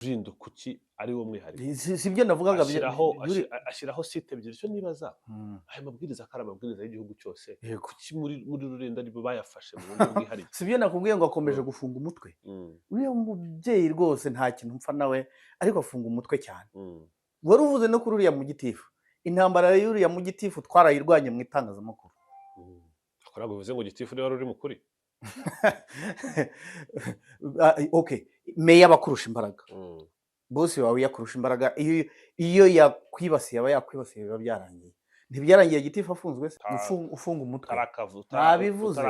urinda kuki ari wo mwihariko sibyo navugaga ashyiraho site ebyiri cyo nibaza aya mabwiriza akari amabwiriza y'igihugu cyose kuki muri rurinda aribo bayafashe mu buryo bwihariye sibyo nakubwiye ngo akomeje gufunga umutwe uriya mubyeyi rwose nta kintu mpfa nawe ariko afunga umutwe cyane wari uvuze no kuri uriya mugitifu intambara y'uriya mugitifu twarayirwanye mu itangazamakuru akora bivuze ngo gitifu niwe wari uri mukuri okay meya bakurusha imbaraga bose wawe yakurusha imbaraga iyo yakwibasiye aba yakwibasiye biba byarangiye ntibyarangiye gitifu afunzwe ufunga umutwe ntabivuze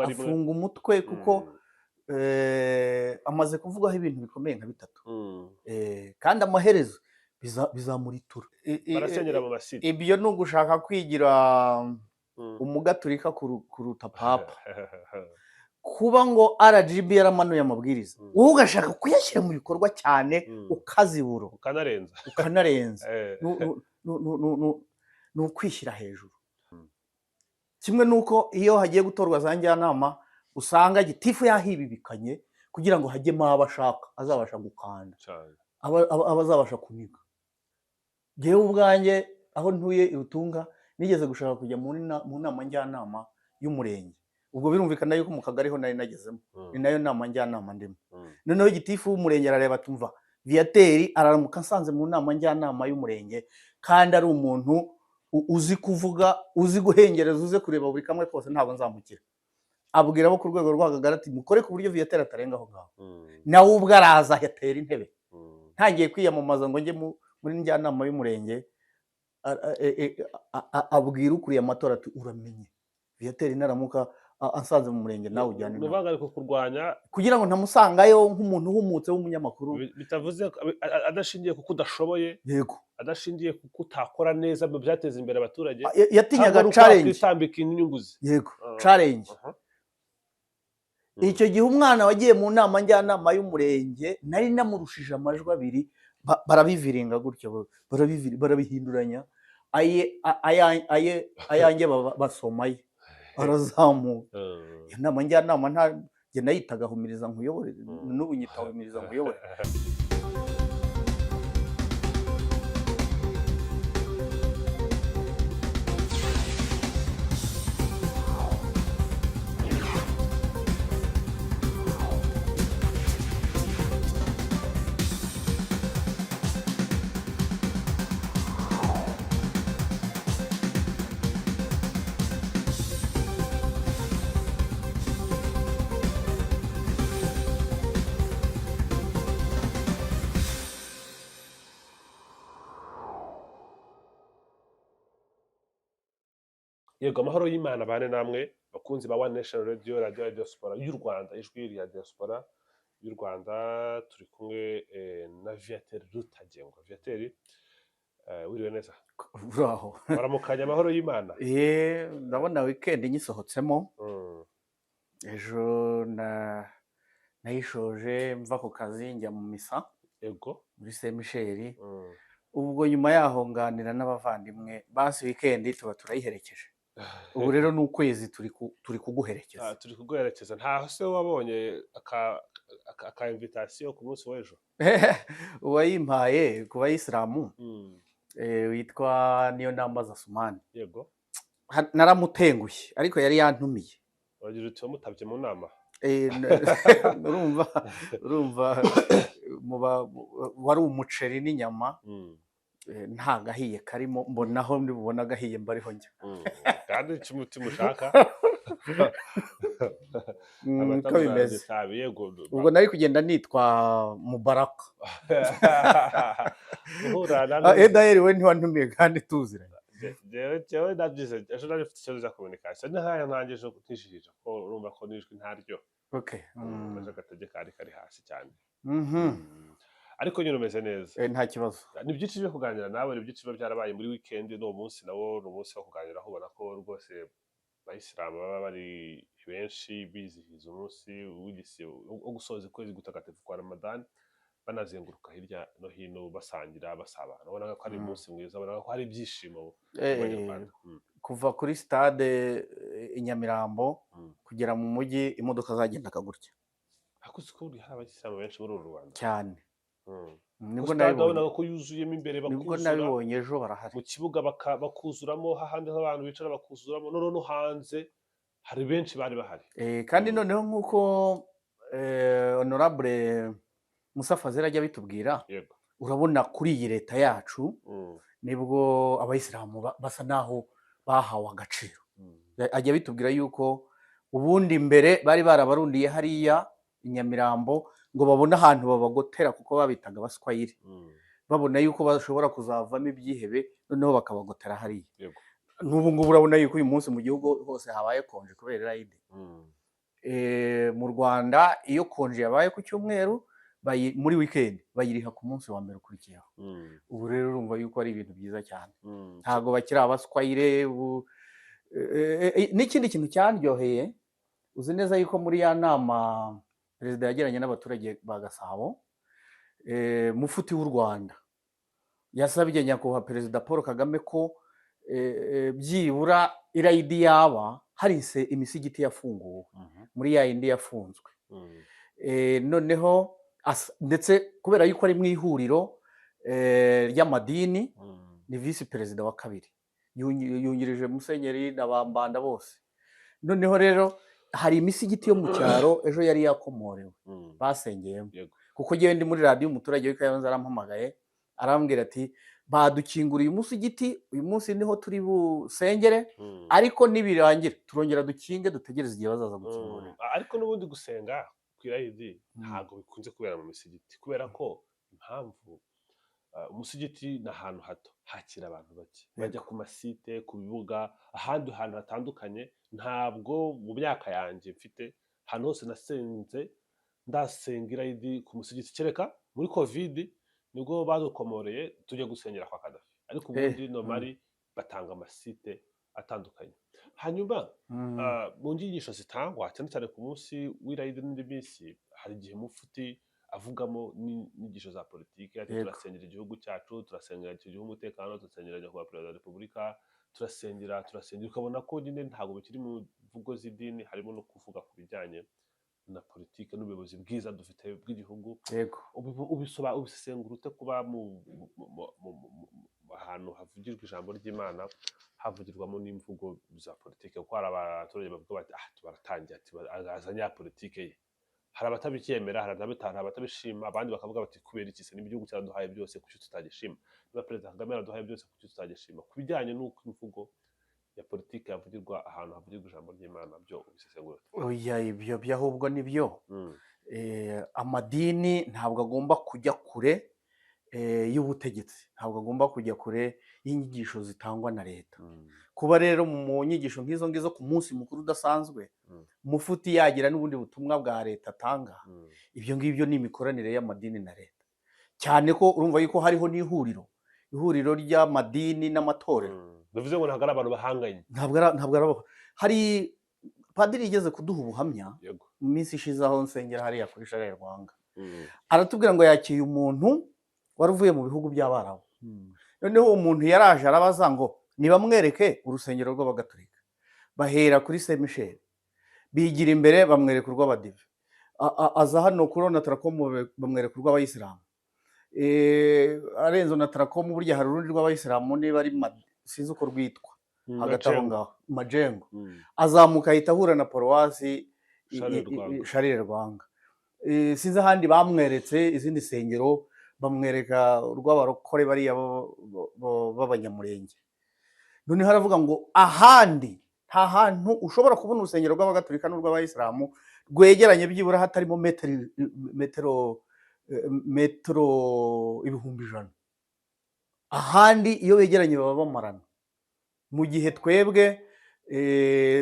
afunga umutwe kuko amaze kuvugaho ibintu bikomeye nka bitatu kandi amaherezo bizamuritura barasenyera mu basiti ibyo ni ugushaka kwigira umugaturika kuruta papa kuba ngo RGB yaramanuye amabwiriza wowe ugashaka kuyashyira mu bikorwa cyane ukazibura ukanarenza ni ukwishyira hejuru kimwe nuko iyo hagiye gutorwa za njyanama usanga gitifu yahibibikanye kugira ngo hajyemo abashaka azabasha gukanda abazabasha kuniga jewe ubwanjye aho ntuye irutunga nigeze gushaka kujya mu nama njyanama y'umurenge ubwo birumvikana yuko mu kagari ho nari nagezemo ni nayo nama njyanama ndimo noneho gitifu w'umurenge arareba tumva Viateur araramuka nsanze mu nama njyanama y'umurenge kandi ari umuntu uzi kuvuga uzi guhengereza uze kureba buri kamwe kose ntabwo nzamukira abwira abo ku rwego rw'akagari ati mukore ku buryo Viateur atarenga aho ngaho nawe ubwo araza yatera intebe ntagiye kwiyamamaza ngo njye muri njyanama y'umurenge abwira ukuriye amatora ati uramenye Viateur naramuka ansanze mu murenge nawe ujyane nawe nubagariko kurwanya kugira ngo ntamusangayo nk'umuntu uhumutse w'umunyamakuru bitavuze adashingiye kuko udashoboye yego adashingiye kuko utakora neza mu byateza imbere abaturage yatinyaga challenge kwitambika inyungu ze yego challenge icyo gihe umwana wagiye mu nama njyanama y'umurenge nari namurushije amajwi abiri barabiviringa gutyo barabihinduranya ayanjye basomaye arazamuka iyo nama njyanama njye nayitaga humiriza nkuyobore n'ubu nyita humiriza nkuyobore yego amahoro y'Imana bane namwe bakunzi ba One Nation Radio Radio Diaspora y'u Rwanda ijwi ya Diaspora y'u Rwanda turi kumwe na Viateur Rutagengwa Viateur wiriwe neza uraho baramukanya amahoro y'Imana ndabona weekend nyisohotsemo ejo nayishoje mva ku kazi njya mu misa yego muri Saint Michel ubwo nyuma yaho nganira n'abavandimwe basi weekend tuba turayiherekeje ubu rero ni ukwezi turi kuguherekeza turi kuguherekeza ntaho se wabonye aka invitation ku munsi w'ejo uwayimpaye ku bayisilamu witwa niyo nambaza Sumani yego naramutengushye ariko yari yantumiye wagira uti wamutabye mu nama urumva wari umuceri n'inyama nta gahiye karimo mbonaho ndibubona agahiye mbariho njya kandi cy'umutima ushaka uko bimeze ubwo nari kugenda nitwa Mubaraka Edaheri we ntiwantumiye kandi tuziranye jewe nabyize ejo nari mfite ikibazo cya communication n'ahaya ntangije kwishishije ko urumva ko nijwi ntaryo maze agatege kari hasi cyane ariko nyine umeze neza nta kibazo ni byinshi byo kuganira nawe ni byinshi biba byarabaye muri weekend no munsi nawo no munsi wo kuganiraho ubona ko rwose bayisilamu baba bari benshi bizihiza umunsi wo gusoza ukwezi gutagatifu kwa Ramadan banazenguruka hirya no hino basangira basabana ubona ko ari umunsi mwiza ubona ko hari ibyishimo kuva kuri stade Inyamirambo kugera mu mujyi imodoka zagendaga gutya hakuze ko hari abayisilamu benshi muri uru Rwanda cyane nibwo nabonaga ko yuzuyemo imbere nibwo nabibonye ejo barahari mu kibuga bakuzuramo hahandi abantu bicara bakuzuramo none no hanze hari benshi bari bahari kandi noneho nk'uko honorable Musa Fazil ajya bitubwira urabona kuri iyi leta yacu nibwo abayisilamu basa naho bahawe agaciro ajya bitubwira yuko ubundi mbere bari barabarundiye hariya i Nyamirambo ngo babone ahantu babagotera kuko babitaga abaswayire babona yuko bashobora kuzavamo ibyihebe noneho bakabagotera hariya n'ubu ngubu urabona yuko uyu munsi mu gihugu hose habaye konje kubera irayidi mu Rwanda iyo konje yabaye ku cyumweru muri weekend bayiriha ku munsi wa mbere ukurikiyeho ubu rero urumva yuko ari ibintu byiza cyane ntabwo bakiri abaswayire n'ikindi kintu cyandyoheye uzi neza yuko muri ya nama perezida yagiranye n'abaturage ba Gasabo mufuti w'u Rwanda yasabye nyakubahwa perezida Paul Kagame ko byibura irayidi yaba harise imisigiti yafunguwe muri ya yindi yafunzwe noneho ndetse kubera yuko ari mu ihuriro ry'amadini ni visi perezida wa kabiri yungirije Musenyeri na Bambanda bose noneho rero hari imisigiti yo mu cyaro ejo yari yakomorewe basengeyemo kuko ngewe ndi muri radiyo umuturage w'Ikayonza arampamagaye arambwira ati badukinguriye umusigiti uyu munsi niho turi busengere ariko nibirangira turongera dukinge dutegereze igihe bazaza gukingurira ariko n'ubundi gusenga ku irayidi ntabwo bikunze kubera mu misigiti kubera ko impamvu umusigiti ni ahantu hato hakira abantu bake bajya ku masite ku bibuga ahandi hantu hatandukanye ntabwo mu myaka yanjye mfite ahantu hose nasenze ndasenga irayidi ku musigiti kereka muri covid nibwo badukomoreye tujya gusengera kwa Kadafi ariko ubundi normali batanga amasite atandukanye hanyuma mu nyigisho zitangwa cyane cyane ku munsi w'irayidi n'indi minsi hari igihe mufuti avugamo n'inyigisho za politiki ati turasengera igihugu cyacu turasengera igihugu umutekano turasengera nyakubahwa perezida wa repubulika turasengera ukabona ko nyine ntabwo bikiri mu mvugo z'idini harimo no kuvuga ku bijyanye na politiki n'ubuyobozi bwiza dufite bw'igihugu ubisesengura ute kuba ahantu havugirwa ijambo ry'Imana havugirwamo n'imvugo za politiki kuko hari abaturage bavuga bati tubaratangiye azanye ya politiki ye hari abatabicyemera hari abatabishima abandi bakavuga bati kubera iki se n'igihugu cyaduhaye byose kuki tutagishima niba perezida Kagame yaraduhaye byose kuki tutagishima ku bijyanye n'uko imvugo ya politiki yavugirwa ahantu havugirwa ijambo ry'Imana byo ubisesengura oya ibyo byahubwo nibyo amadini ntabwo agomba kujya kure y'ubutegetsi ntabwo agomba kujya kure y'inyigisho zitangwa na leta kuba rero mu nyigisho nk'izo ngizo ku munsi mukuru udasanzwe mufuti yagira n'ubundi butumwa bwa leta atanga ibyo ngibyo ni imikoranire y'amadini na leta cyane ko urumva yuko hariho ihuriro ry'amadini n'amatorero bivuze ngo ntabwo ari abantu bahanganye ntabwo ari hari padiri yigeze kuduha ubuhamya mu minsi ishize aho nsengera hariya kuri Sharire Rwanga aratubwira ngo yakiriye umuntu wari uvuye mu bihugu by'Abarabu noneho uwo muntu yaraje arabaza ngo nibamwereke urusengero rw'Abagatolika bahera kuri Saint Michel bigira imbere bamwereka urw'Abadive aza hano kuri Onatracom bamwereka urw'Abayisilamu arenzo na Tracom burya hari urundi rw'Abayisilamu niba ari sinzi uko rwitwa hagati aho ngaho Majengo azamuka ahita ahura na Paruwasi Sharire Rwanga sinzi ahandi bamweretse izindi sengero bamwereka urw'abarokore bariya b'abanyamurenge noneho haravuga ngo ahandi nta hantu ushobora kubona urusengero rw'Abagatolika n'urw'Abayisilamu rwegeranye byibura hatarimo metero 1,000 ahandi iyo begeranye baba bamarana mu gihe twebwe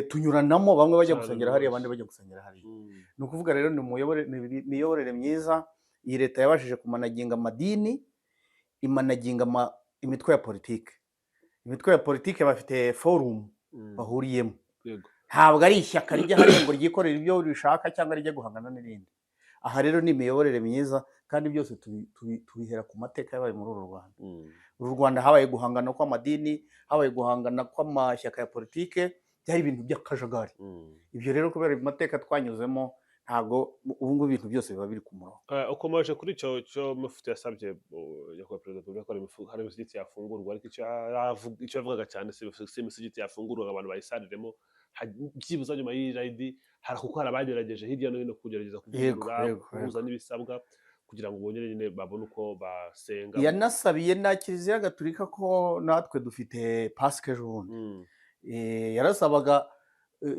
tunyuranamo bamwe bajya gusengera hariya abandi bajya gusengera hariya ni ukuvuga rero ni imiyoborere myiza iyi leta yabashije kumanaginga amadini imanaginga imitwe ya politiki bafite forum bahuriyemo ntabwo ari ishyaka rijya hariya ngo ryikorere ibyo rishaka cyangwa rijya guhangana n'irindi aha rero ni imiyoborere myiza kandi byose tubihera ku mateka yabaye muri uru Rwanda habaye guhangana kw'amadini habaye guhangana kw'amashyaka ya politike byari ibintu by'akajagari ibyo rero kubera amateka twanyuzemo ntabwo ubu ngubu ibintu byose biba biri ku murongo. ukomeje kuri icyo mufti yasabye nyakubahwa perezida wa repubulika ko hari imisigiti yafungurwa, ariko icyo yavugaga cyane si imisigiti yafungurwa abantu bayisariremo byibuze nyuma y'irayidi, kuko hari abagerageje hirya no hino kugerageza kuvugurura kuhuza n'ibisabwa kugira ngo bongere nyine babone uko basenga. Yanasabiye na kiliziya gatolika ko natwe dufite pasike ejo bundi,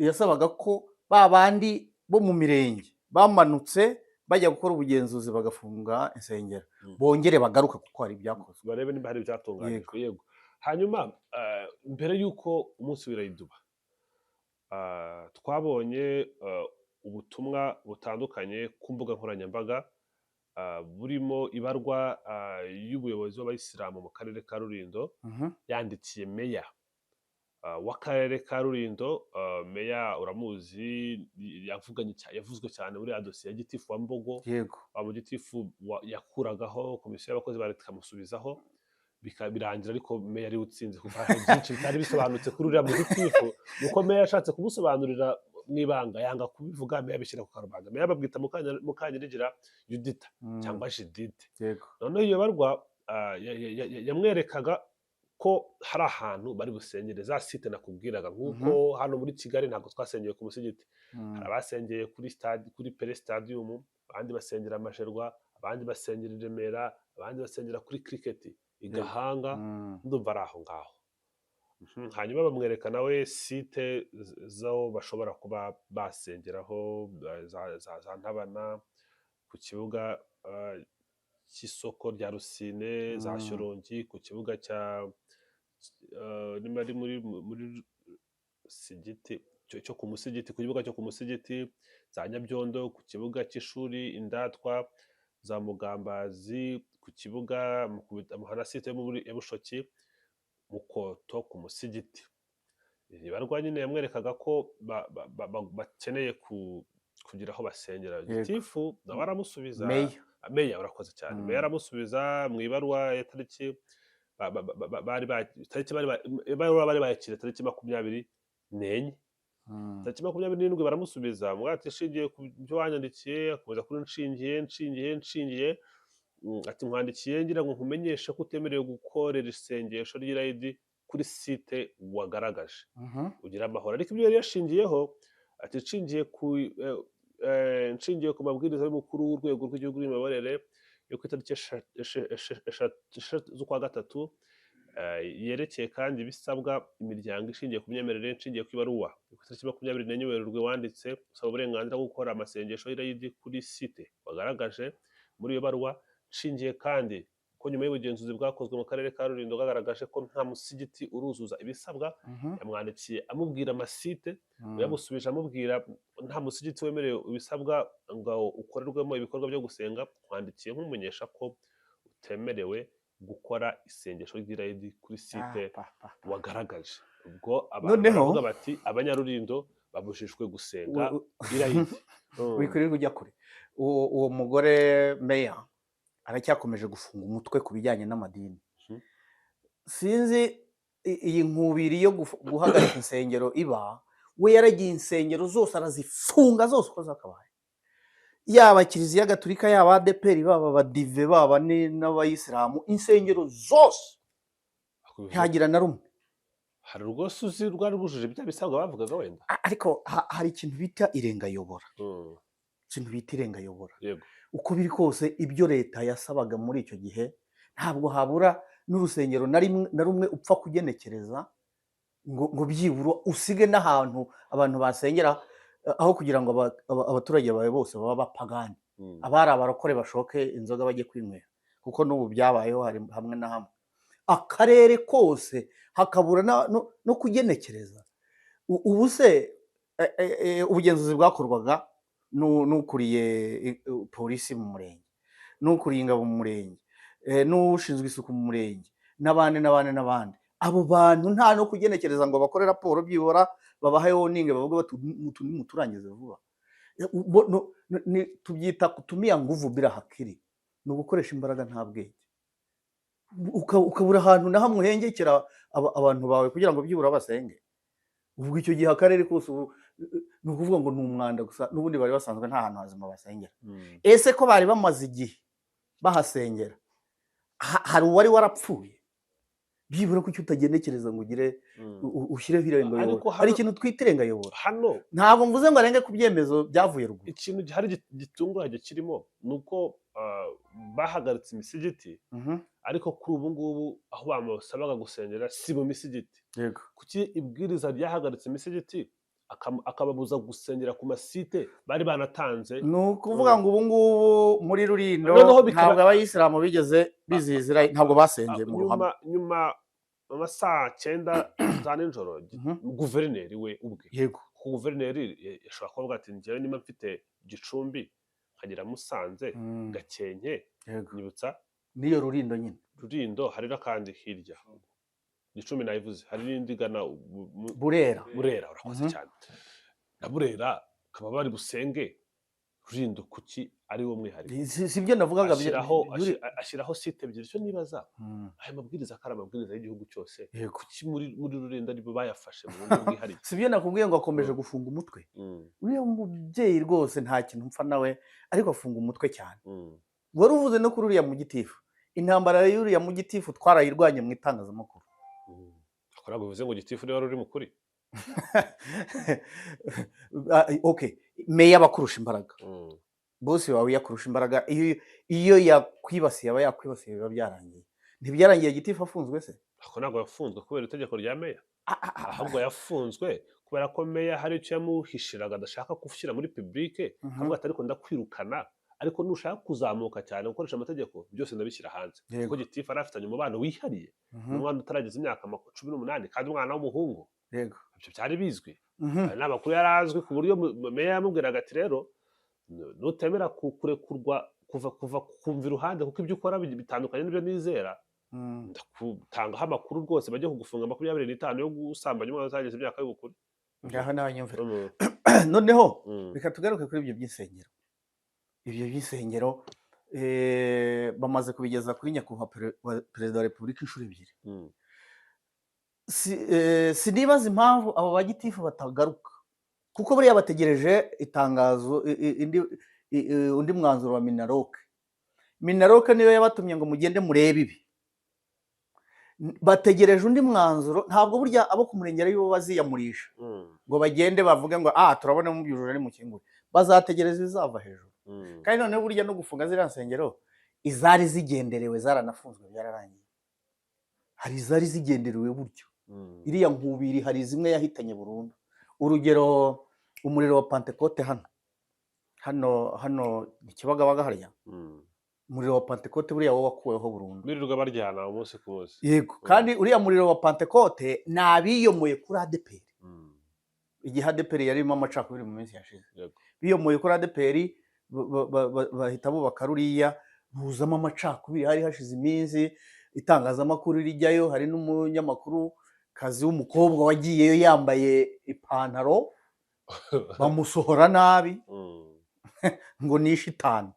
yasabaga ko ba bandi bo mu mirenge bamanutse bajya gukora ubugenzuzi bagafunga insengero bongere bagaruka kuko hari ibyakozwe, barebe niba hari ibyatunganyijwe. Yego. Hanyuma mbere y'uko umunsi w'irayidi uba, twabonye ubutumwa butandukanye ku mbuga nkoranyambaga burimo ibarwa y'umuyobozi w'abayisilamu mu karere ka Rulindo yandikiye meya w'akarere ka Rulindo. Meya uramuzi, yavuzwe cyane muri dosiye ya gitifu wa Mbogo, wa gitifu yakuragaho komisiyo y'abakozi ba leta ikamusubizaho birangira, ariko meya ari utsinze kuko hari byinshi bitari bisobanutse kuri uriya mugitifu, nuko meya yashatse kumusobanurira mu ibanga yanga kubivuga, meya bishyira ku karubanda. Meya babwita Mukanyirigira Yudita cyangwa Judite. Noneho iyo barwa yamwerekaga ko hari ahantu bari busengere za site nakubwiraga, nk'uko hano muri Kigali ntabwo twasengeye ku musigiti, hari abasengeye kuri Pele Stadium, abandi basengera Amasherwa, abandi basengera i Remera, abandi basengera kuri Cricket i Gahanga, ndumva ari aho ngaho. Hanyuma bamwereka nawe site zo bashobora kuba basengeraho, za Ntabana, ku kibuga cy'isoko rya Rusine, za Shyorongi, ku kibuga cya muri Sigiti cyo ku Musigiti, ku kibuga cyo ku Musigiti, za Nyabyondo, ku kibuga cy'ishuri Indatwa, za Mugambazi, ku kibuga muhana site ya Bushoki, Mukoto, ku Musigiti. Ibarwa nyine yamwerekaga ko bakeneye kugira aho basengera. Gitifu nawe aramusubiza, meya urakoze cyane, meya aramusubiza mu ibarwa ya tariki bari bayakira tariki 24. Tariki 27 baramusubiza mwati ishingiye ku byo wanyandikiye, akomeza kuri nshingiye ati nkwandikiye ngira ngo nkumenyeshe ko utemerewe gukorera isengesho ry'irayidi kuri site wagaragaje, ugira amahoro. Ariko ibyo yari yashingiyeho ati nshingiye ku mabwiriza y'umukuru w'urwego rw'igihugu rw'imiyoborere yo ku itariki 6 z'ukwa gatatu, yerekeye kandi ibisabwa imiryango ishingiye ku myemerere, nshingiye ku ibaruwa ku itariki 24 Werurwe wanditse usaba uburenganzira bwo gukora amasengesho y'irayidi kuri site wagaragaje muri iyo baruwa, nshingiye kandi ko nyuma y'ubugenzuzi bwakozwe mu karere ka Rulindo bwagaragaje ko nta musigiti uruzuza ibisabwa. Yamwandikiye amubwira amasite, yamusubije amubwira nta musigiti wemerewe ibisabwa ngo ukorerwemo ibikorwa byo gusenga, twandikiye nkumumenyesha ko utemerewe gukora isengesho ry'irayidi kuri site wagaragaje. Ubwo abantu baravuga bati abanyarulindo babujijwe gusenga irayidi. Wikwirirwa ujya kure. Uwo mugore meya aracyakomeje gufunga umutwe ku bijyanye n'amadini. Sinzi iyi nkubiri yo guhagarika insengero iba, we yaragiye insengero zose arazifunga zose uko zakabaye, yaba kiliziya gatolika, yaba ADEPR, baba abadive, baba n'abayisilamu, insengero zose ntihagira na rumwe. Hari rwose uzi rwari rwujuje bya bisabwa bavugaga wenda, ariko hari ikintu bita irengayobora. Ikintu bita irengayobora, uko biri kose ibyo leta yasabaga muri icyo gihe ntabwo habura n'urusengero na rumwe upfa kugenekereza ngo byibura usige n'ahantu abantu basengera, aho kugira ngo abaturage bawe bose baba bapagani, abari abarokore bashoke inzoga bajye kwinywera, kuko n'ubu byabayeho hari hamwe na hamwe. Akarere kose hakabura no kugenekereza. Ubu se ubugenzuzi bwakorwaga n'ukuriye polisi mu murenge, n'ukuriye ingabo mu murenge, n'ushinzwe isuku mu murenge, n'abandi. Abo bantu nta no kugenekereza ngo bakore raporo byibura babaheho ninge bavuga bati muturangize vuba. Tubyita kutumia nguvu bila hakiri, ni ugukoresha imbaraga nta bwenge. Ukabura ahantu na hamwe uhengekera abantu bawe kugira ngo byibura basenge. Ubwo icyo gihe akarere kose ni ukuvuga ngo ni umwanda gusa, n'ubundi bari basanzwe nta hantu hazima basengera. Ese ko bari bamaze igihe bahasengera, hari uwari warapfuye? Byibura kuki utagenekereza ngo ugire ushyireho irengayobora? Ariko Hari ikintu twita irengayobora. hano Ntabwo mvuze ngo arenge ku byemezo byavuye ruguru. ikintu gihari gitunguranye kirimo ni uko bahagaritse imisigiti, ariko kuri ubu ngubu aho bamusabaga gusengera si mu misigiti. Yego. Kuki ibwiriza ryahagaritse imisigiti akababuza gusengera ku masite bari banatanze? Ni ukuvuga ngo ubu ngubu muri Rulindo Noneho ntabwo abayisilamu bigeze bizihiza, ntabwo basengeye mu ruhame. nyuma mu saa 9 za nijoro guverineri we ubwe, Yego. guverineri yashobora kuvuga ati njyewe niba mfite Gicumbi nkagera Musanze Gakenke, nyibutsa niyo Rulindo nyine. Rulindo hari n'akandi hirya, Gicumbi nayivuze, hari n'indi gana Burera. urakoze cyane. Na Burera kaba bari busenge Rulindo, kuki ari wo mwihariko? Sibyo navugaga, ashyiraho site ebyiri. Cyo nibaza aya mabwiriza akara amabwiriza y'igihugu cyose, kuki muri Rulindo aribo bayafashe mu buryo bwihariye? Sibyo nakubwiye ngo akomeje gufunga umutwe. Uriya mubyeyi rwose nta kintu mpfa nawe, ariko afunga umutwe cyane. Wari uvuze no kuri uriya mugitifu, intambara y'uriya mugitifu twarayirwanye mu itangazamakuru. Akora bivuze ngo gitifu niwe wari uri mukuri. Okay, meya bakurusha imbaraga, bose wawe yakurusha imbaraga, iyo yakwibasiye aba yakwibasiye biba byarangiye. Ntibyarangiye gitifu afunzwe se? Ako ntabwo yafunzwe kubera itegeko rya meya, ahubwo yafunzwe kubera ko meya hari icyo yamuhishiraga adashaka gushyira muri publike, akavuga ati ariko ndakwirukana, ariko nushaka kuzamuka cyane gukoresha amategeko byose ndabishyira hanze. Kuko gitifu ari afitanye umubano wihariye n'umwana utarageza imyaka 18 kandi umwana w'umuhungu. Yego. Ibyo byari bizwi. N'amakuru yari azwi ku buryo meya yamubwiraga ati rero nutemera kurekurwa kuva kumva iruhande, kuko ibyo ukora bitandukanye n'ibyo nizera, ndakutangaho amakuru rwose bajye kugufunga 25 yo gusambanya umwana utageze imyaka y'ubukuru. Ngaho n'abanyumvira. Noneho reka tugaruke kuri ibyo by'insengero. Ibyo by'insengero bamaze kubigeza kuri nyakubahwa perezida wa repubulika inshuro 2. Sinibaza impamvu abo bagitifu batagaruka, kuko buriya bategereje itangazo, undi mwanzuro wa Minaroke. Minaroke niyo yabatumye ngo mugende murebe ibi. Bategereje undi mwanzuro, ntabwo burya abo ku murengera aribo baziyamurisha ngo bagende bavuge ngo turabona mubyujuje ni mukingure. Bazategereza izava hejuru. Kandi noneho burya no gufunga ziriya nsengero, izari zigenderewe zaranafunzwe byararangiye. Hari izari zigenderewe buryo. Iriya nkubiri hari zimwe yahitanye burundu. Urugero umuriro wa Pentecote hano Kibagabaga harya. Umuriro wa Pentecote buriya wo wakuweho burundu. Birirwa baryana umunsi ku munsi. Yego. Kandi uriya muriro wa Pentecote nabiyomoye kuri ADPR. Igihe ADPR yarimo amacakubiri mu minsi yashize. Biyomoye kuri ADPR bahita bubaka ruriya, buzamo amacakubiri. Hari hashize iminsi itangazamakuru rijyayo, hari n'umunyamakuru kazi w'umukobwa wagiyeyo yambaye ipantaro, bamusohora nabi ngo ni shitani.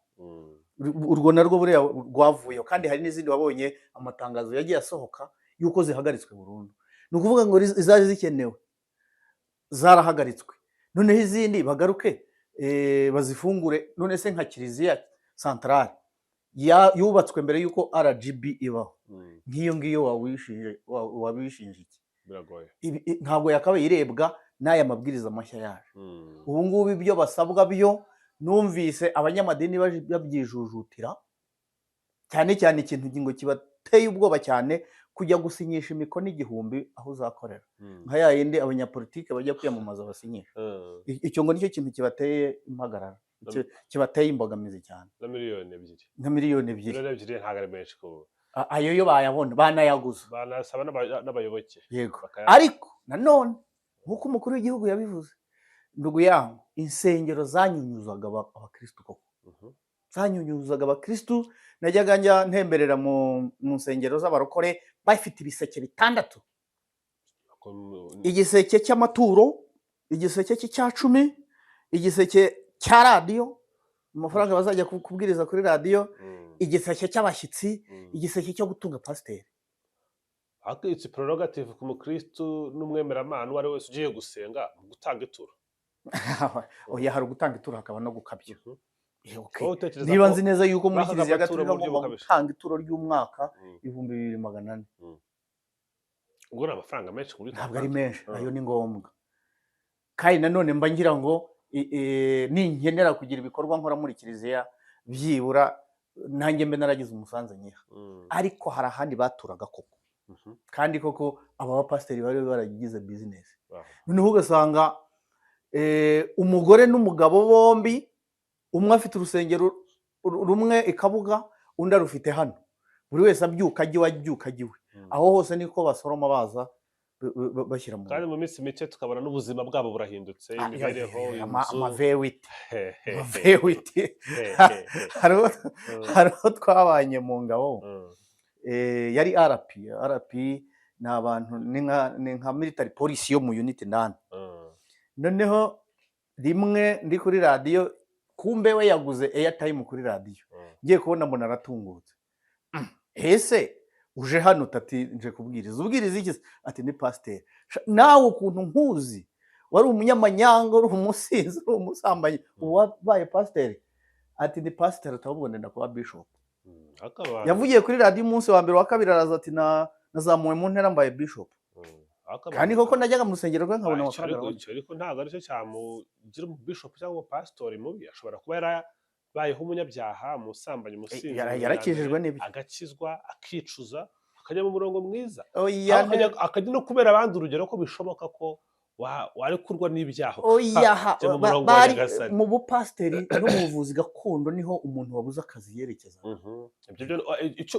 Urwo narwo buriya rwavuyeho, kandi hari n'izindi wabonye amatangazo yagiye asohoka yuko zihagaritswe burundu. Ni ukuvuga ngo izari zikenewe zarahagaritswe, noneho izindi bagaruke bazifungure. None se nka Kiliziya Centrale yubatswe mbere yuko RGB ibaho, nk'iyo ngiyo wabishinja iki? Biragoye. Ntabwo yakabaye irebwa n'aya mabwiriza mashya yaje. Ubu ngubu ibyo basabwa byo numvise abanyamadini babyijujutira cyane cyane. Ikintu ngo kibateye ubwoba cyane kujya gusinyisha imikono 1000 aho uzakorera, nka ya yindi abanyapolitike bajya kwiyamamaza basinyisha. Icyo ngo nicyo kintu kibateye impagarara, kibateye imbogamizi cyane. Na miliyoni 2. Na miliyoni 2. Miliyoni 2 ntabwo ari menshi ko. Ayo yo bayabona banayaguza, banasaba n'abayoboke. Yego. Ariko nanone nkuko umukuru w'igihugu yabivuze, ndugu yangu, insengero zanyunyuzaga abakristo koko. Zanyunyuzaga abakristo. Najyaga njya ntemberera mu nsengero z'abarokore bafite ibiseke 6. Igiseke cy'amaturo, igiseke cy'Icyacumi, igiseke cya radiyo, amafaranga bazajya kubwiriza kuri radiyo, igiseke cy'abashyitsi, igiseke cyo gutunga pasiteri. It's prerogative ku mukristo n'umwemeramana uwo ari wese ugiye gusenga gutanga ituro. oya hari ugutanga ituro hakaba no gukabya. wowe utekereza Niba ko nzi neza yuko muri bakaga Kiliziya amaturo Gatolika mu buryo ngomba bukabije gutanga ituro ry'umwaka 2,400. ubwo ni amafaranga menshi muri Ntabwo ari menshi, ayo ni ngombwa. Kandi nanone mba ngira ngo ninkenera kugira ibikorwa nkora muri Kiliziya byibura nanjye mbe naragize umusanzu nyiha. Ariko hari ahandi baturaga koko. Kandi koko aba bapasiteri bari baragize business. Noneho ugasanga umugore n'umugabo bombi, umwe afite urusengero rumwe ikabuga, undi arufite hano. Buri wese abyuka ajyiwe abyuka ajyiwe. Aho hose niko basoroma baza bashyira mu kandi mu minsi mike tukabona n'ubuzima bwabo burahindutse imibereho inzu amavewiti hariho twabanye mu ngabo yari RP ni abantu ni nka military police yo mu unit 8. Noneho rimwe ndi kuri radio kumbe we yaguze airtime kuri radio, ngiye kubona mbona aratungutse. Ese uje hano utati nje kubwiriza ubwiriza iki? Ati ni pasteur. Nawe ukuntu nkuzi wari umunyamanyanga, uri umusinzi, uri umusambanyi, wabaye pasteur? Ati ni pasteur, utabwo ndenda kuba bishop. Yavugiye kuri radio umunsi wa mbere wa kabiri araza ati nazamuwe mu ntera mbaye bishop. Kandi koko najyaga mu rusengero rwe nkabona amafaranga. Ariko ntabwo ari cyo cyamugira mu bishop cyangwa pastor mubi. Ashobora kuba bayeho umunyabyaha, umusambanyi, umusinzi, yarakijijwe n'ibyo, agakizwa, akicuza, akajya mu murongo mwiza, akajya no kubera abandi urugero ko bishoboka ko warekurwa n'ibyaha. Mu bupasiteri no mu buvuzi gakondo niho umuntu wabuze akazi yerekeza.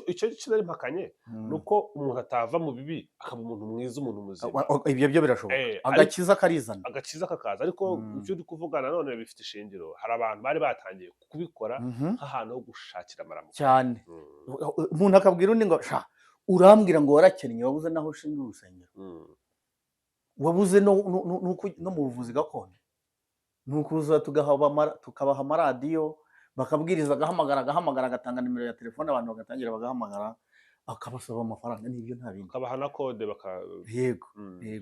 Icyo kinari mpakanye nuko umuntu atava mu bibi akaba umuntu mwiza, umuntu muzima. Ibyo byo birashoboka, agakiza karizana, agakiza kakaza. Ariko ibyo uri kuvuga nanone bifite ishingiro. Hari abantu bari batangiye kubikora nk'ahantu ho gushakira amaramuko cyane. Umuntu akabwira undi ngo urambwira ngo warakennye, wabuze naho ushinga urusengero, wabuze no mu buvuzi gakondo. Nukuza tukabaha amaradiyo bakabwiriza, agahamagara agatanga nimero ya telefone, abantu bagatangira bagahamagara akabasaba amafaranga n'ibyo nta bindi, akabaha na kode yego.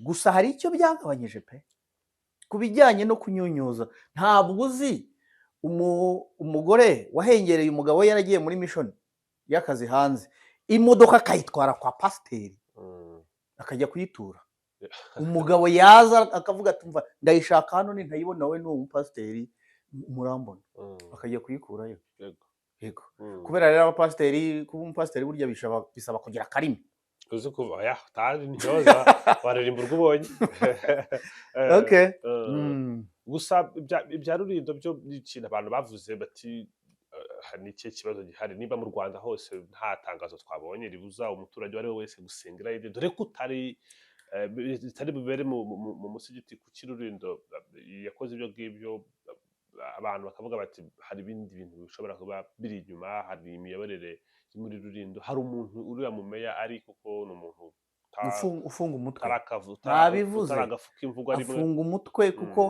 Gusa hari icyo byagabanyije pe ku bijyanye no kunyunyuza. Ntabwo uzi umugore wahengereye umugabo we yaragiye muri mission y'akazi hanze, imodoka akayitwara kwa pasiteri akajya kuyitura. Umugabo yaza akavuga ati mva ndayishaka hano ntayibona, we n'uwo mupasiteri murambona, akajya kuyikurayo. Yego. Kubera rero abapasiteri, kuba umupasiteri burya bisaba kugira karimi. Uzi kuva tari ntiyoza waririmba urwo ubonye. Okay. Gusa ibya Rulindo byo ikintu abantu bavuze bati ni ikihe kibazo gihari. Niba mu Rwanda hose nta tangazo twabonye ribuza umuturage uwo ari we wese gusengera ibyo, dore ko bitari bubere mu musigiti ku Rulindo yakoze ibyo ngibyo, abantu bakavuga bati hari ibindi bintu bishobora kuba biri inyuma, hari imiyoborere muri Rulindo, hari umuntu uriya mu meya ari kuko ni umuntu ufunga umutwe, utaragafuka imvugo ari mwe, afunga umutwe kuko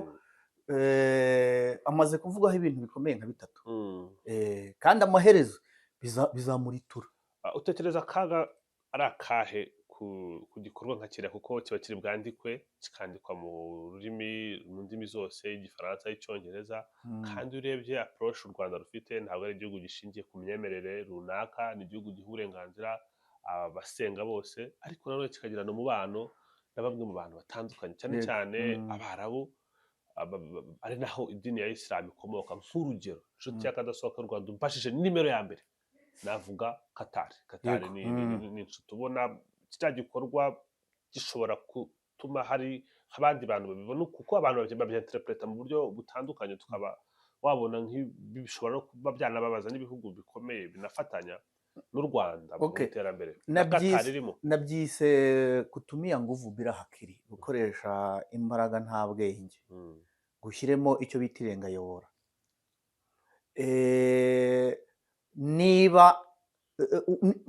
amaze kuvugaho ibintu bikomeye nka 3, kandi amaherezo bizamuritura. Utekereza kaga ari akahe ku gikorwa nka kiriya, kuko kiba kiri bwandikwe kikandikwa mu ndimi zose, Igifaransa, Icyongereza, kandi urebye approach u Rwanda rufite ntabwo ari igihugu gishingiye ku myemerere runaka, ni igihugu giha uburenganzira abasenga bose, ariko nanone kikagirana umubano na bamwe mu bantu batandukanye, cyane cyane Abarabu, ari naho idini ya Islam ikomoka. Nk'urugero, inshuti y'akadasohoka y'u Rwanda umfashije nimero ya mbere navuga Qatar ni inshuti. Ubona kiriya gikorwa gishobora gutuma hari abandi bantu babibona, kuko abantu babyiinterpreta mu buryo butandukanye, tukaba wabona nk'ibishobora no kuba byanababaza n'ibihugu bikomeye binafatanya n'u Rwanda mu iterambere. Nabyise kutumia nguvu bila akili, gukoresha imbaraga nta bwenge, gushyiremo icyo bita irengayobora.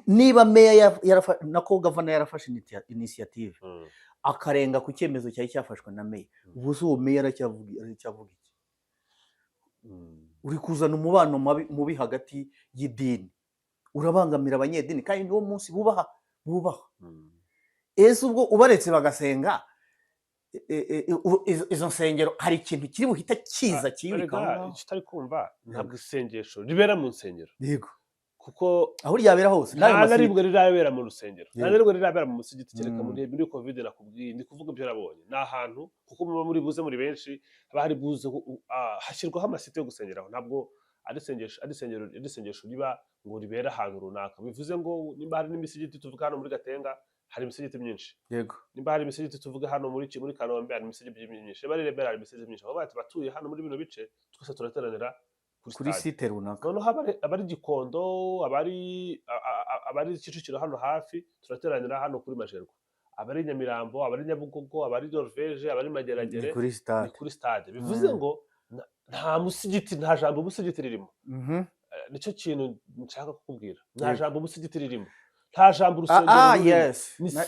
Niba meya nako gavana yarafashe initiative akarenga ku cyemezo cyari cyafashwe na meya, ubu uwo meya aracyavuga iki? Uri kuzana umubano mubi hagati y'idini, urabangamira abanyedini, kandi niwo munsi bubaha. Ese ubwo ubaretse bagasenga izo nsengero hari ikintu kiri buhita kiza kiyubika aho ngaho. icyo utari kumva ntabwo isengesho ribera mu nsengero, yego kuko aho ryabera hose n'ayo nta na masite rimwe rirabera mu rusengero, nta Yego. na rimwe rirabera mu musigiti, kereka Mm. muri covid nakubwiye, ndi kuvuga ibyo nabonye. Ni ahantu kuko muba muri buze muri benshi, haba hari buze hashyirwaho amasite yo gusengeraho, ntabwo ari isengesho riba ngo ribera ahantu runaka. Bivuze ngo nimba hari n'imisigiti tuvuga hano muri Gatenga, hari imisigiti myinshi. yego Nimba hari imisigiti tuvuga hano muri Kanombe, hari imisigiti myinshi. Niba ari Remera, hari imisigiti myinshi. Aho batuye hano muri bino bice, twese turateranira kuri site runaka. noneho abari Gikondo, abari Kicukiro hano hafi, turateranira hano kuri Majerwa. Abari Nyamirambo, abari Nyabugogo, abari Norvege, abari Mageragere, ni kuri ni stade. kuri stade. Bivuze ngo nta musigiti, nta jambo umusigiti ririmo. Nicyo kintu nshaka kukubwira, nta jambo umusigiti ririmo, nta jambo urusengero rurimo. Yes,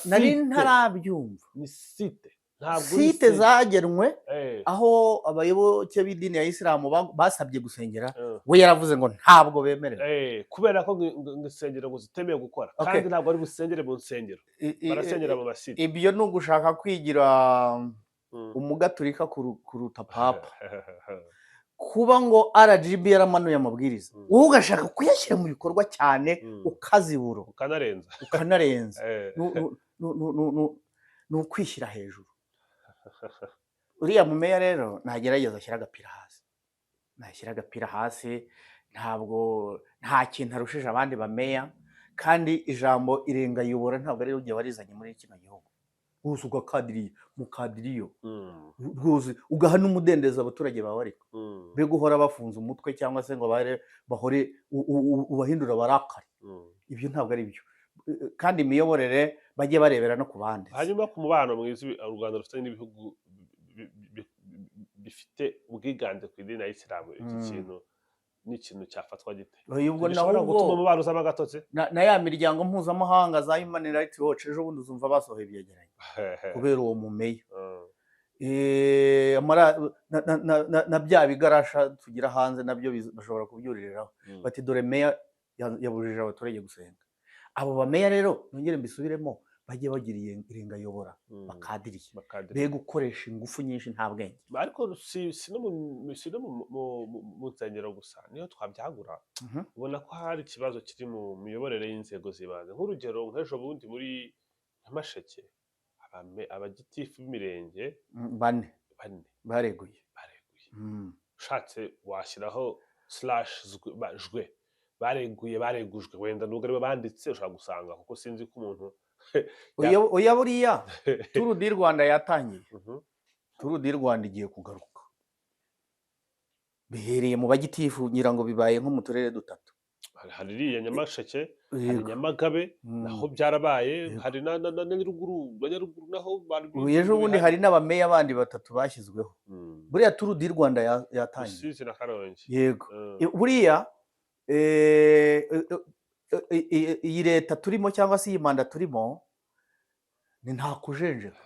nari ntarabyumva. Ni site, ntabwo site zagenwe Eh, aho abayoboke b'idini ya Isilamu basabye gusengera, eh. we yaravuze ngo ntabwo bemerewe. Kubera ko insengero ngo zitemewe gukora, Okay. kandi ntabwo ari busengere mu nsengero, barasengera mu masite. Ibyo ni ugushaka kwigira umugaturika kuruta papa. Kuba ngo RGB yaramanuye amabwiriza, wowe ugashaka kuyashyira mu bikorwa cyane, ukazibura ukanarenza, ni ukwishyira hejuru. Uriya mumeya rero nagerageza ashyira agapira hasi, ntabwo nta kintu arushije abandi bameya, kandi ijambo irengayobora ntabwo ari ryo warizanye muri kino gihugu. Rwose ugakadiriye mukadiriyo rwose ugaha n'umudendezo abaturage bawe, ariko be guhora bafunze umutwe cyangwa se ngo bahore ubahindura barakare. Ibyo ntabwo ari byo, kandi imiyoborere bajye barebera no ku bandi. Hanyuma ku mubano mwiza u Rwanda rufite n'ibihugu bifite ubwiganze ku idini ya Isilamu, iki kintu ni ikintu cyafatwa gite? Ubwo Gishobora gutuma umubano uzamo agatotsi? na ya miryango mpuzamahanga za Human Rights Watch ejo bundi uzumva basohoye ibyegeranyo kubera uwo mumeya. Na bya bigarasha tugira hanze nabyo bashobora kubyuririraho, bati dore meya yabujije abaturage gusenga. Abo bameya rero nongere mbisubiremo, bajye bagira irengayobora, bakadiriye, be gukoresha ingufu nyinshi nta bwenge. Ariko si no mu nsengero gusa niyo twabyagura. Ubona ko hari ikibazo kiri mu miyoborere y'inzego z'ibanze. Nk'urugero nk'ejo bundi muri Nyamasheke, abagitifu b'imirenge bane bareguye. Ushatse washyiraho /jwe, baregujwe, wenda nubwo aribo banditse ushobora gusanga, kuko sinzi ko umuntu oya buriya Tour du Rwanda yatangiye. Tour du Rwanda igiye kugaruka, bihereye mu bagitifu, ngira ngo bibaye nko mu turere dutatu. Hari iriya Nyamasheke, hari Nyamagabe naho byarabaye, hari na Nyaruguru naho ejo bundi hari n'abameya bandi batatu bashyizweho. Buriya Tour du Rwanda yatangiye, Rusizi na Karongi. Yego, buriya iyi leta turimo cyangwa se iyi manda turimo ni nta kujenjeka,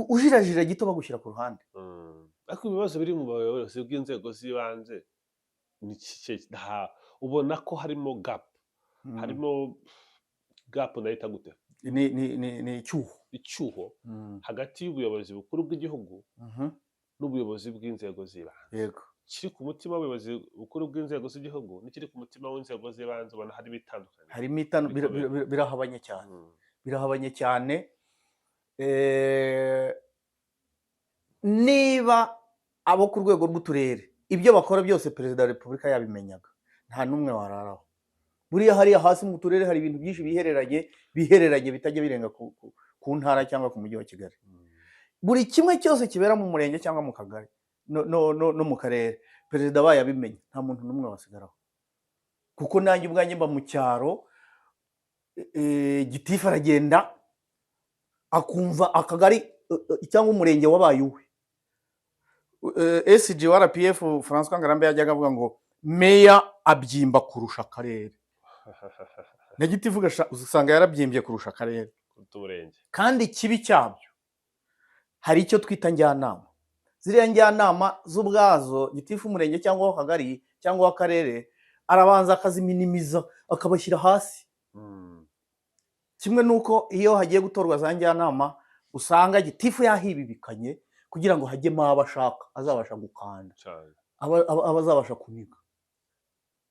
ujirajira gito bagushyira ku ruhande. Ariko ibibazo biri mu bayobozi bw'inzego z'ibanze ubona ko harimo gap nayita gute, ni icyuho hagati y'ubuyobozi bukuru bw'igihugu n'ubuyobozi bw'inzego z'ibanze. Yego, kiri ku mutima w'ubuyobozi bukuru bw'inzego z'igihugu n'ikiri ku mutima w'inzego z'ibanze, ubona harimo itandukanye. birahabanye cyane. Niba abo ku rwego rw'uturere ibyo bakora byose perezida wa repubulika yabimenyaga, nta n'umwe wararaho. Buriya hariya hasi mu turere hari ibintu byinshi bihereranye bitajya birenga ku ntara cyangwa ku mujyi wa Kigali. Buri kimwe cyose kibera mu murenge cyangwa mu kagari no mu karere, perezida abaye abimenye, nta muntu n'umwe wasigaraho. Kuko nanjye ubwanjye mba mu cyaro, gitifu aragenda akumva akagari cyangwa umurenge wabaye uwe. SG wa RPF François Ngarambe yajyaga avuga ngo meya abyimba kurusha akarere, na gitifu usanga yarabyimbye kurusha akarere. Kandi ikibi cyabyo, hari icyo twita njyanama. Ziriya njyanama z'ubwazo gitifu umurenge cyangwa w'akagari cyangwa w'akarere arabanza akaziminimiza akabashyira hasi. kimwe n'uko iyo hagiye gutorwa za njyanama usanga gitifu yahibibikanye kugira ngo hajyemo abo ashaka azabasha gukanda abazabasha kuniga.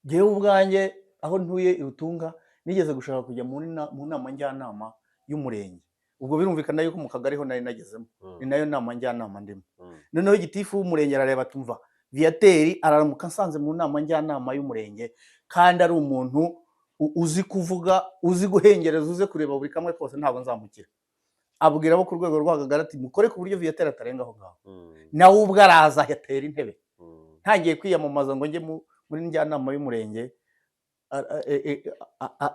Jyewe ubwanjye aho ntuye i Rutunga nigeze gushaka kujya mu nama njyanama y'umurenge, ubwo birumvikana yuko mu kagari ho nari nagezemo, ni nayo nama njyanama ndimo. Noneho gitifu w'umurenge arareba atumva Viateur araramuka nsanze mu nama njyanama y'umurenge kandi ari umuntu uzi kuvuga, uzi guhengereza, uze kureba buri kamwe kose, ntabwo nzamukira. Abwira abo ku rwego rw'akagari ati mukore ku buryo Viateur atarenga aho ngaho. Nawe ubwo araza yatera intebe, ntangiye kwiyamamaza ngo njye muri njyanama y'umurenge.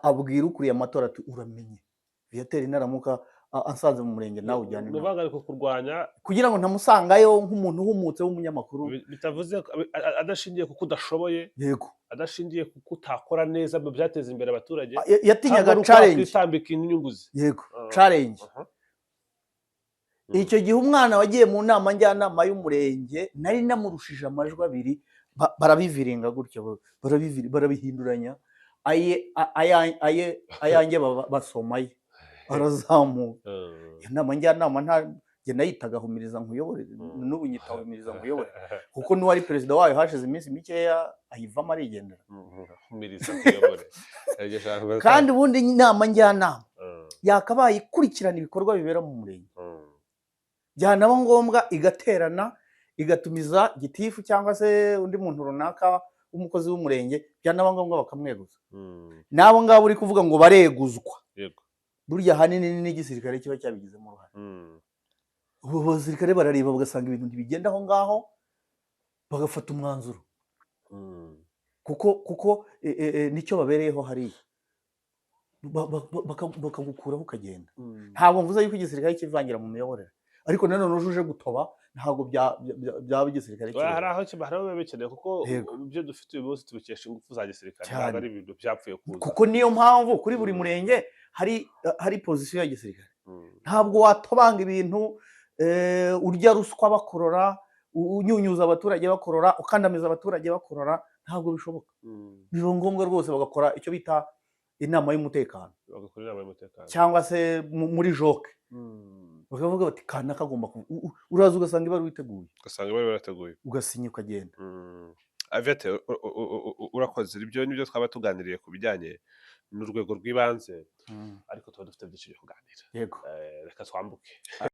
Abwira ukuriye amatora ati uramenye Viateur naramuka ansanze mu murenge nawe ujyane nawe. Nuvuga ariko kurwanya kugira ngo ntamusangayo nk'umuntu uhumutse w'umunyamakuru, bitavuze adashingiye kuko udashoboye, yego, adashingiye kuko utakora neza mu byateza imbere abaturage, yatinyaga challenge, kwitambika inyungu ze, yego, challenge. Icyo gihe umwana wagiye mu nama njyanama y'umurenge nari namurushije amajwi 2, barabiviringa gutyo, barabihinduranya, ayanjye basomaye arazamuka. Inama njyanama njye nayitaga Humiriza Nkuyobore, n'ubu nyita Humiriza Nkuyobore kuko n'uwari perezida wayo hashize iminsi mikeya ayivamo arigendera. Humiriza Nkuyobore. Kandi ubundi inama njyanama yakabaye ikurikirana ibikorwa bibera mu murenge, byanaba ngombwa igaterana igatumiza gitifu cyangwa se undi muntu runaka w'umukozi w'umurenge, byanaba ngombwa bakamweguza. Nabo ngabo uri kuvuga ngo bareguzwa, yego, burya hanini n'igisirikare kiba cyabigizemo uruhare. Ubu basirikare barareba bagasanga ibintu ntibigenda aho ngaho, bagafata umwanzuro, kuko nicyo babereyeho hariya, bakagukuraho ukagenda. Ntabwo mvuze yuko igisirikare kivangira mu miyoborere, ariko nanone uje gutoba ntabwo byaba igisirikare kiba. Hari aho biba bikeneye kuko ibyo dufite uyu munsi tubikesha ingufu za gisirikare, ntabwo ari ibintu byapfuye kuza. Kuko niyo mpamvu kuri buri murenge hari pozisiyo ya gisirikare. Ntabwo watobanga ibintu, urya ruswa bakorora, unyunyuza abaturage bakorora, ukandamiza abaturage bakorora, ntabwo bishoboka. Biba ngombwa rwose bagakora icyo bita inama y'umutekano, cyangwa se muri joke bakavuga bati kana kagomba, uraza ugasanga ibaruwa iteguye, ugasinya ukagenda. Viateur, urakoze. Ibyo nibyo twaba tuganiriye ku bijyanye n'urwego rw'ibanze, ariko tuba dufite byinshi byo kuganira. Yego, reka twambuke.